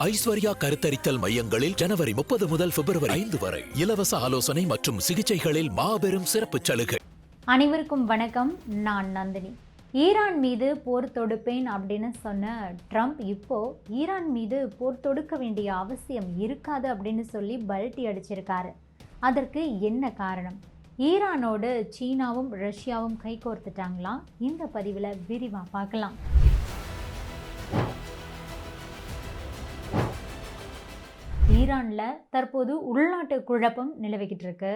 ஐஸ்வர்யா கருத்தரித்தல் மையங்களில் ஜனவரி 30 முதல் பிப்ரவரி 5 வரை இலவச ஆலோசனை மற்றும் சிகிச்சைகளில் மாபெரும் சிறப்பு சலுகை. அனைவருக்கும் வணக்கம். நான் நந்தினி. ஈரான் மீது போர் தொடுப்பேன் அப்படின்னு சொன்ன ட்ரம்ப் இப்போ ஈரான் மீது போர் தொடுக்க வேண்டிய அவசியம் இருக்காது அப்படின்னு சொல்லி பல்ட்டி அடிச்சிருக்காரு. அதற்கு என்ன காரணம்? ஈரானோடு சீனாவும் ரஷ்யாவும் கைகோர்த்துட்டாங்களாம். இந்த பதிவில் விரிவாக பார்க்கலாம். ஈரானில் தற்போது உள்நாட்டு குழப்பம் நிலவிக்கிட்டு இருக்கு.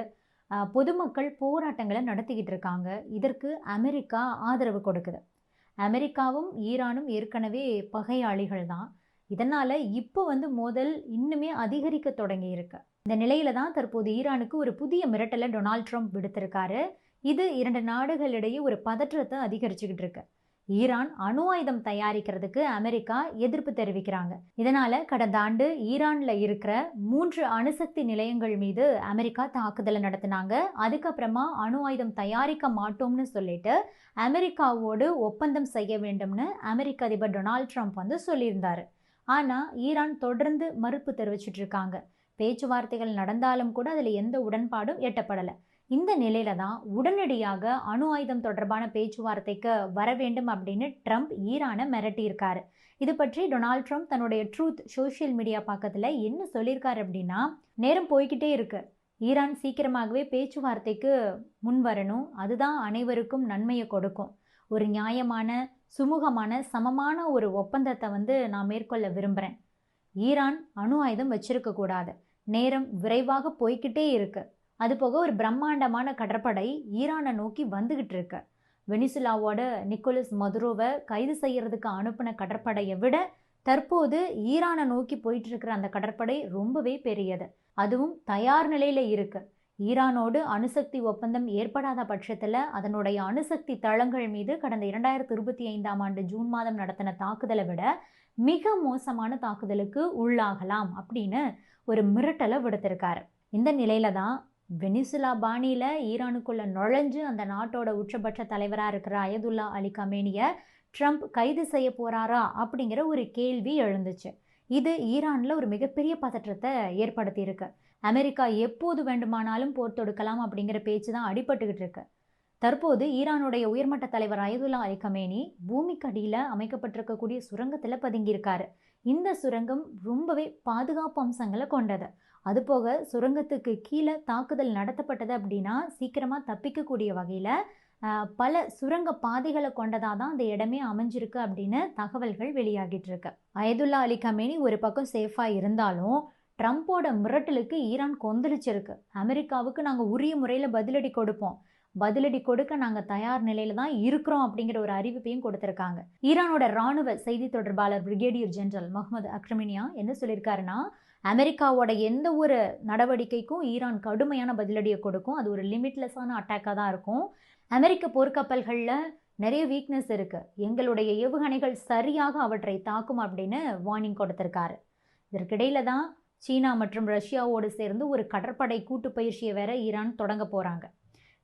பொதுமக்கள் போராட்டங்களை நடத்திக்கிட்டு இருக்காங்க. இதற்கு அமெரிக்கா ஆதரவு கொடுக்குது. அமெரிக்காவும் ஈரானும் ஏற்கனவே பகையாளிகள் தான். இதனால் இப்போ மோதல் இன்னுமே அதிகரிக்க தொடங்கி இருக்கு. இந்த நிலையில தான் தற்போது ஈரானுக்கு ஒரு புதிய மிரட்டலை டொனால்ட் ட்ரம்ப் விடுத்திருக்காரு. இது இரண்டு நாடுகளிடையே ஒரு பதற்றத்தை அதிகரிச்சுக்கிட்டு இருக்கு. ஈரான் அணு ஆயுதம் தயாரிக்கிறதுக்கு அமெரிக்கா எதிர்ப்பு தெரிவிக்கிறாங்க. இதனால கடந்த ஆண்டு ஈரான்ல இருக்கிற 3 அணுசக்தி நிலையங்கள் மீது அமெரிக்கா தாக்குதலை நடத்தினாங்க. அதுக்கப்புறமா அணு ஆயுதம் தயாரிக்க மாட்டோம்னு சொல்லிட்டு அமெரிக்காவோடு ஒப்பந்தம் செய்ய வேண்டும்னு அமெரிக்க அதிபர் டொனால்ட் ட்ரம்ப் சொல்லியிருந்தாரு. ஆனா ஈரான் தொடர்ந்து மறுப்பு தெரிவிச்சிட்டு இருக்காங்க. பேச்சுவார்த்தைகள் நடந்தாலும் கூட அதுல எந்த உடன்பாடும் எட்டப்படலை. இந்த நிலையில தான் உடனடியாக அணு ஆயுதம் தொடர்பான பேச்சுவார்த்தைக்கு வர வேண்டும் அப்படின்னு ட்ரம்ப் ஈரானை மிரட்டியிருக்காரு. இது பற்றி டொனால்ட் ட்ரம்ப் தன்னுடைய ட்ரூத் சோஷியல் மீடியா பக்கத்தில் என்ன சொல்லியிருக்காரு அப்படின்னா, நேரம் போய்கிட்டே இருக்கு, ஈரான் சீக்கிரமாகவே பேச்சுவார்த்தைக்கு முன் வரணும், அதுதான் அனைவருக்கும் நன்மையை கொடுக்கும், ஒரு நியாயமான சுமூகமான சமமான ஒரு ஒப்பந்தத்தை நான் மேற்கொள்ள விரும்புகிறேன். ஈரான் அணு ஆயுதம் வச்சிருக்க கூடாது, நேரம் விரைவாக போய்கிட்டே இருக்கு. அதுபோக ஒரு பிரம்மாண்டமான கடற்படை ஈரானை நோக்கி வந்துகிட்டு இருக்கு. வெனிசுலாவோட நிக்கோலஸ் மதுரோவை கைது செய்யறதுக்கு அனுப்பின கடற்படையை விட தற்போது ஈரானை நோக்கி போயிட்டு இருக்கிற அந்த கடற்படை ரொம்பவே பெரியது. அதுவும் தயார் நிலையில இருக்கு. ஈரானோடு அணுசக்தி ஒப்பந்தம் ஏற்படாத பட்சத்தில் அதனுடைய அணுசக்தி தளங்கள் மீது கடந்த 2025ஆம் ஆண்டு ஜூன் மாதம் நடத்தின தாக்குதலை விட மிக மோசமான தாக்குதலுக்கு உள்ளாகலாம் அப்படின்னு ஒரு மிரட்டலை விடுத்திருக்காரு. இந்த நிலையில தான் வெனிசுலா பாணியில் ஈரானுக்குள்ள நுழைஞ்சு அந்த நாட்டோட உச்சபட்ச தலைவராக இருக்கிற அயதுல்லா அலி கமேனியை ட்ரம்ப் கைது செய்ய போறாரா அப்படிங்கிற ஒரு கேள்வி எழுந்துச்சு. இது ஈரானில் ஒரு மிகப்பெரிய பதற்றத்தை ஏற்படுத்தி இருக்கு. அமெரிக்கா எப்போது வேண்டுமானாலும் போர் தொடுக்கலாம் அப்படிங்கிற பேச்சு தான் அடிபட்டுக்கிட்டு இருக்கு. தற்போது ஈரானுடைய உயர்மட்ட தலைவர் அயதுல்லா அலி கமேனி பூமிக்கடியில் அமைக்கப்பட்டிருக்கக்கூடிய சுரங்கத்தில் பதுங்கியிருக்காரு. இந்த சுரங்கம் ரொம்பவே பாதுகாப்பு அம்சங்களை கொண்டது. அதுபோக சுரங்கத்துக்கு கீழே தாக்குதல் நடத்தப்பட்டது அப்படின்னா சீக்கிரமாக தப்பிக்கக்கூடிய வகையில் பல சுரங்க பாதைகளை கொண்டதாக தான் அந்த இடமே அமைஞ்சிருக்கு அப்படின்னு தகவல்கள் வெளியாகிட்டு இருக்கு. அயதுல்லா அலி கமேனி ஒரு பக்கம் சேஃபாக இருந்தாலும் ட்ரம்ப்போட மிரட்டலுக்கு ஈரான் கொந்தளிச்சிருக்கு. அமெரிக்காவுக்கு நாங்கள் உரிய முறையில் பதிலடி கொடுப்போம், பதிலடி கொடுக்க நாங்கள் தயார் நிலையில தான் இருக்கிறோம் அப்படிங்கிற ஒரு அறிவிப்பையும் கொடுத்திருக்காங்க. ஈரானோட ராணுவ செய்தி தொடர்பாளர் பிரிகேடியர் ஜெனரல் முகமது அக்ரமினியா என்ன சொல்லியிருக்காருன்னா, அமெரிக்காவோட எந்த ஒரு நடவடிக்கைக்கும் ஈரான் கடுமையான பதிலடியை கொடுக்கும், அது ஒரு லிமிட்லெஸ்ஸான அட்டாக்காக தான் இருக்கும். அமெரிக்க போர்க்கப்பல்களில் நிறைய வீக்னஸ் இருக்கு, எங்களுடைய ஏவுகணைகள் சரியாக அவற்றை தாக்கும் அப்படின்னு வார்னிங் கொடுத்திருக்காரு. இதற்கிடையில தான் சீனா மற்றும் ரஷ்யாவோடு சேர்ந்து ஒரு கடற்படை கூட்டு பயிற்சியை வேற ஈரான் தொடங்க போறாங்க.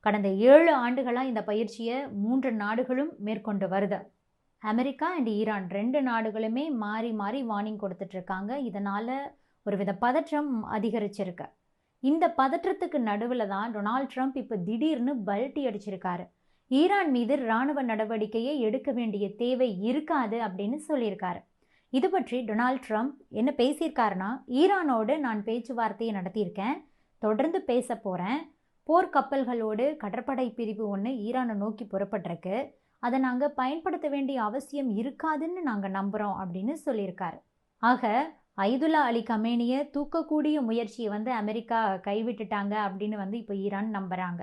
கடந்த 7 ஆண்டுகளாக இந்த பயிற்சியை 3 நாடுகளும் மேற்கொண்டு வருது. அமெரிக்கா அண்ட் ஈரான் 2 நாடுகளுமே மாறி மாறி வார்னிங் கொடுத்துட்டு இருக்காங்க. இதனால ஒருவித பதற்றம் அதிகரிச்சிருக்கு. இந்த பதற்றத்துக்கு நடுவில் தான் டொனால்ட் ட்ரம்ப் இப்போ திடீர்னு பல்ட்டி அடிச்சிருக்காரு. ஈரான் மீது இராணுவ நடவடிக்கையை எடுக்க வேண்டிய தேவை இருக்காது அப்படின்னு சொல்லியிருக்காரு. இது பற்றி டொனால்ட் ட்ரம்ப் என்ன பேசியிருக்காருன்னா, ஈரானோடு நான் பேச்சுவார்த்தையை நடத்தியிருக்கேன், தொடர்ந்து பேச போகிறேன், போர்க்கப்பல்களோடு கடற்படை பிரிவு ஒன்று ஈரானை நோக்கி புறப்பட்டிருக்கு, அதை நாங்கள் பயன்படுத்த வேண்டிய அவசியம் இருக்காதுன்னு நாங்கள் நம்புகிறோம் அப்படின்னு சொல்லியிருக்காரு. ஆக அயதுல்லா அலி கமேனியை தூக்கக்கூடிய முயற்சியை அமெரிக்கா கைவிட்டுட்டாங்க அப்படின்னு இப்போ ஈரான் நம்புகிறாங்க.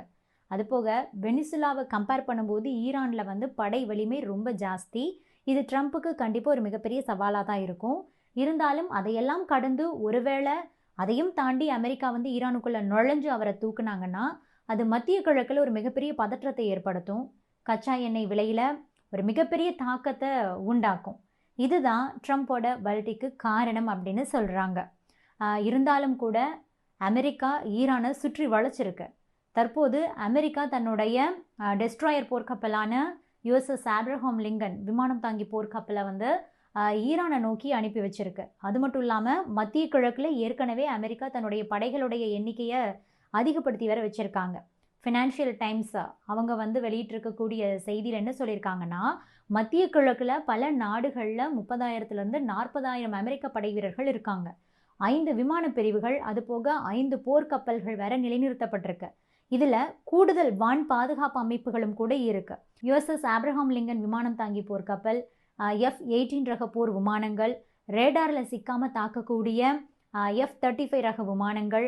அதுபோக வெனிசுலாவை கம்பேர் பண்ணும்போது ஈரானில் படை வலிமை ரொம்ப ஜாஸ்தி. இது ட்ரம்ப்புக்கு கண்டிப்பாக ஒரு மிகப்பெரிய சவாலாக தான் இருக்கும். இருந்தாலும் அதையெல்லாம் கடந்து ஒருவேளை அதையும் தாண்டி அமெரிக்கா ஈரானுக்குள்ளே நுழைஞ்சு அவரை தூக்குனாங்கன்னா அது மத்திய கிழக்கில் ஒரு மிகப்பெரிய பதற்றத்தை ஏற்படுத்தும். கச்சா எண்ணெய் விலையில் ஒரு மிகப்பெரிய தாக்கத்தை உண்டாக்கும். இதுதான் ட்ரம்ப்போட பல்ட்டிக்கு காரணம் அப்படின்னு சொல்கிறாங்க. இருந்தாலும் கூட அமெரிக்கா ஈரானை சுற்றி வளைச்சிருக்கு. தற்போது அமெரிக்கா தன்னுடைய டெஸ்ட்ராயர் போர்க்கப்பலான USS ஆப்ரஹாம் லிங்கன் விமானம் தாங்கி போர்க்கப்பலை ஈரானை நோக்கி அனுப்பி வச்சிருக்கு. அது மட்டும் இல்லாமல் மத்திய கிழக்கில் ஏற்கனவே அமெரிக்கா தன்னுடைய படைகளுடைய எண்ணிக்கையை அதிகப்படுத்தி வர வச்சுருக்காங்க. ஃபினான்ஷியல் டைம்ஸ் அவங்க வந்து வெளியிட்டிருக்கக்கூடிய செய்தியில் என்ன சொல்லியிருக்காங்கன்னா, மத்திய கிழக்கில் பல நாடுகளில் 30,000 40,000 அமெரிக்க படை வீரர்கள் இருக்காங்க. 5 விமான பிரிவுகள், அது போக 5 போர்க்கப்பல்கள் வேற நிலைநிறுத்தப்பட்டிருக்கு. இதில் கூடுதல் வான் பாதுகாப்பு அமைப்புகளும் கூட இருக்கு. யுஎஸ்எஸ் ஆப்ரஹாம் லிங்கன் விமானம் தாங்கி போர்க்கப்பல், F-18 ரக போர் விமானங்கள், ரேடாரில் சிக்காமல் தாக்கக்கூடிய F-35 ரக விமானங்கள்,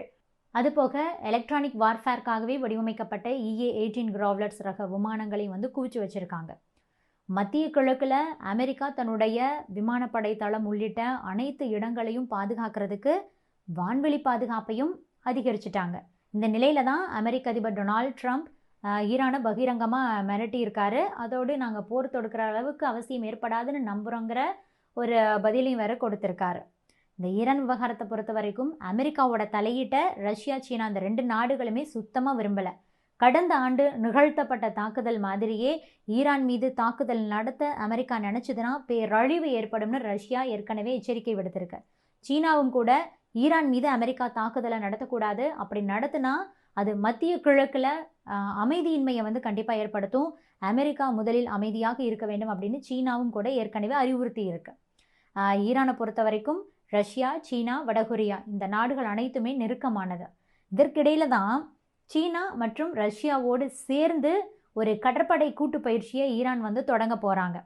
அதுபோக எலக்ட்ரானிக் வார்ஃபேர்க்காகவே வடிவமைக்கப்பட்ட EA-18 கிராவ்லட்ஸ் ரக விமானங்களையும் வந்து குவிச்சு வச்சுருக்காங்க. மத்திய கிழக்கில் அமெரிக்கா தன்னுடைய விமானப்படை தளம் உள்ளிட்ட அனைத்து இடங்களையும் பாதுகாக்கிறதுக்கு வான்வெளி பாதுகாப்பையும் அதிகரிச்சிட்டாங்க. இந்த நிலையில தான் அமெரிக்க அதிபர் டொனால்ட் ட்ரம்ப் ஈரானை பகிரங்கமாக மிரட்டி இருக்காரு. அதோடு நாங்கள் போர் தொடுக்கிற அளவுக்கு அவசியம் ஏற்படாதுன்னு நம்புகிறோங்கிற ஒரு பதிலையும் வேற கொடுத்துருக்காரு. இந்த ஈரான் விவகாரத்தை பொறுத்த வரைக்கும் அமெரிக்காவோட தலையீட்டை ரஷ்யா, சீனா இந்த 2 நாடுகளுமே சுத்தமாக விரும்பலை. கடந்த ஆண்டு நிகழ்த்தப்பட்ட தாக்குதல் மாதிரியே ஈரான் மீது தாக்குதல் நடத்த அமெரிக்கா நினச்சதுன்னா பேரழிவு ஏற்படும்னு ரஷ்யா ஏற்கனவே எச்சரிக்கை விடுத்திருக்கு. சீனாவும் கூட ஈரான் மீது அமெரிக்கா தாக்குதலை நடத்தக்கூடாது, அப்படி நடத்தினா அது மத்திய கிழக்கில் அமைதியின்மையை வந்து கண்டிப்பாக ஏற்படுத்தும், அமெரிக்கா முதலில் அமைதியாக இருக்க வேண்டும் அப்படின்னு சீனாவும் கூட ஏற்கனவே அறிவுறுத்தி இருக்கு. ஈரானை பொறுத்த வரைக்கும் ரஷ்யா, சீனா, வடகொரியா இந்த நாடுகள் அனைத்துமே நெருக்கமானது. இதற்கிடையில தான் சீனா மற்றும் ரஷ்யாவோடு சேர்ந்து ஒரு கடற்படை கூட்டு பயிற்சியை ஈரான் வந்து தொடங்க போகிறாங்க.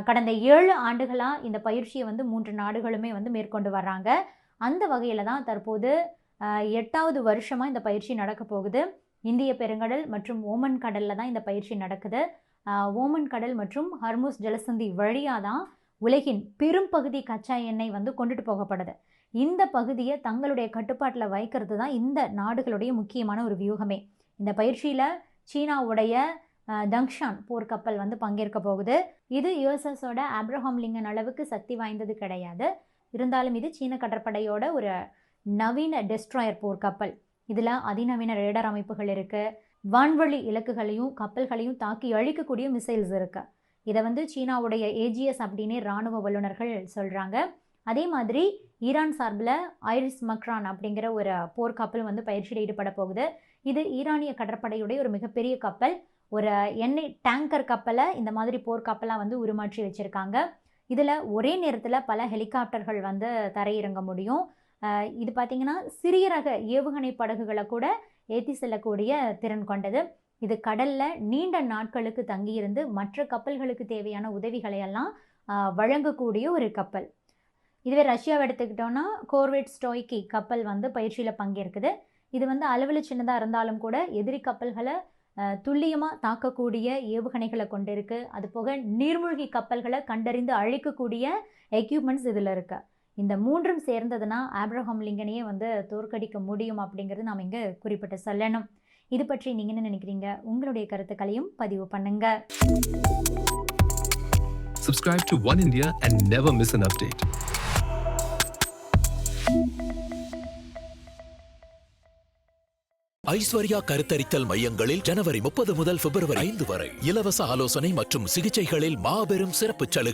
கடந்த 7 ஆண்டுகளாக இந்த பயிற்சியை வந்து 3 நாடுகளுமே வந்து மேற்கொண்டு வர்றாங்க. அந்த வகையில் தான் தற்போது 8வது வருஷமாக இந்த பயிற்சி நடக்க போகுது. இந்திய பெருங்கடல் மற்றும் ஓமன் கடலில் தான் இந்த பயிற்சி நடக்குது. ஓமன் கடல் மற்றும் ஹர்முஸ் ஜலசந்தி வழியாக தான் உலகின் பெரும் பகுதி கச்சா எண்ணெய் வந்து கொண்டுட்டு போகப்படுது. இந்த பகுதியை தங்களுடைய கட்டுப்பாட்டில் வைக்கிறது தான் இந்த நாடுகளுடைய முக்கியமான ஒரு வியூகமே. இந்த பயிற்சியில் சீனாவுடைய தங்ஷான் போர்க்கப்பல் வந்து பங்கேற்க போகுது. இது யுஎஸ்எஸோட ஆப்ரஹாம் லிங்கன் அளவுக்கு சக்தி வாய்ந்தது கிடையாது. இருந்தாலும் இது சீன கடற்படையோட ஒரு நவீன டெஸ்ட்ராயர் போர்க்கப்பல். இதில் அதிநவீன ரேடார் அமைப்புகள் இருக்குது. வான்வழி இலக்குகளையும் கப்பல்களையும் தாக்கி அழிக்கக்கூடிய மிசைல்ஸ் இருக்குது. இதை வந்து சீனாவுடைய ஏஜிஎஸ் அப்படின்னே இராணுவ வல்லுநர்கள் சொல்கிறாங்க. அதே மாதிரி ஈரான் சார்பில் ஐரிஸ் மக்ரான் அப்படிங்கிற ஒரு போர்க்கப்பல் வந்து பயிற்சியில் ஈடுபட போகுது. இது ஈரானிய கடற்படையுடைய ஒரு மிகப்பெரிய கப்பல். ஒரு எண்ணெய் டேங்கர் கப்பலை இந்த மாதிரி போர்க்கப்பலாக வந்து உருமாற்றி வச்சுருக்காங்க. இதில் ஒரே நேரத்தில் பல ஹெலிகாப்டர்கள் வந்து தரையிறங்க முடியும். இது பார்த்திங்கன்னா சிறிய ரக ஏவுகணை படகுகளை கூட ஏற்றி செல்லக்கூடிய திறன் கொண்டது. இது கடலில் நீண்ட நாட்களுக்கு தங்கியிருந்து மற்ற கப்பல்களுக்கு தேவையான உதவிகளை எல்லாம் வழங்கக்கூடிய ஒரு கப்பல். இதுவே ரஷ்யாவை எடுத்துக்கிட்டோன்னா கோர்வெட் ஸ்டோய்கி கப்பல் வந்து பயிற்சியில் பங்கேற்குது. இது வந்து அளவில் சின்னதாக இருந்தாலும் கூட எதிரி கப்பல்களை துல்லியமாக தாக்கக்கூடிய ஏவுகணைகளை கொண்டு இருக்கு. அது போக நீர்மூழ்கி கப்பல்களை கண்டறிந்து அழிக்கக்கூடிய எக்யூப்மெண்ட்ஸ் இதில் இருக்கு. இந்த 3ம் சேர்ந்ததுன்னா ஆப்ரஹாம் லிங்கனையே வந்து தோற்கடிக்க முடியும் அப்படிங்கிறது நாம் இங்கே குறிப்பிட்டு சொல்லணும். இது பற்றி நீங்கள் என்ன நினைக்கிறீங்க? உங்களுடைய கருத்துக்களையும் பதிவு பண்ணுங்க. Subscribe to One India and never miss an update. Aishwarya கருத்தரித்தல் மையங்களில் ஜனவரி 30 முதல் பிப்ரவரி 5 வரை இலவச ஆலோசனை மற்றும் சிகிச்சைகளில் மாபெரும் சிறப்பு சலுகை.